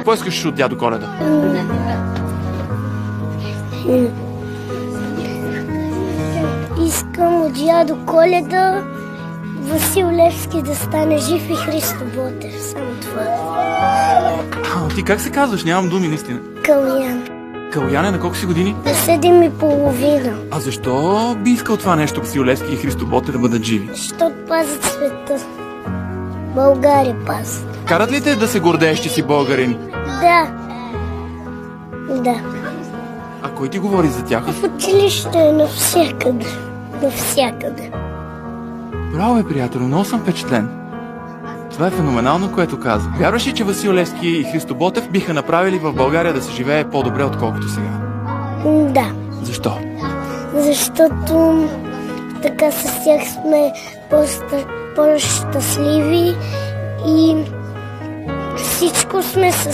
Какво искаш от дядо Коледа? Искам от дядо Коледа Васил Левски да стане жив и Христо Ботев. Само това. Ти как се казваш? Нямам думи, наистина. Калян. Каляне, на колко си години? На 7,5. А защо би искал това нещо Васил Левски и Христо Ботев да бъдат живи? Защото пазят света. България пазят. Карат ли те да се гордееш, че си българин? Да. Да. А кой ти говори за тях? В училище, навсякъде. Навсякъде. Браво, бе, приятел, много съм впечатлен. Това е феноменално, което каза. Вярваш ли, че Васил Левски и Христо Ботев биха направили в България да се живее по-добре, отколкото сега? Да. Защо? Защото така с тях сме по-щастливи и всичко сме с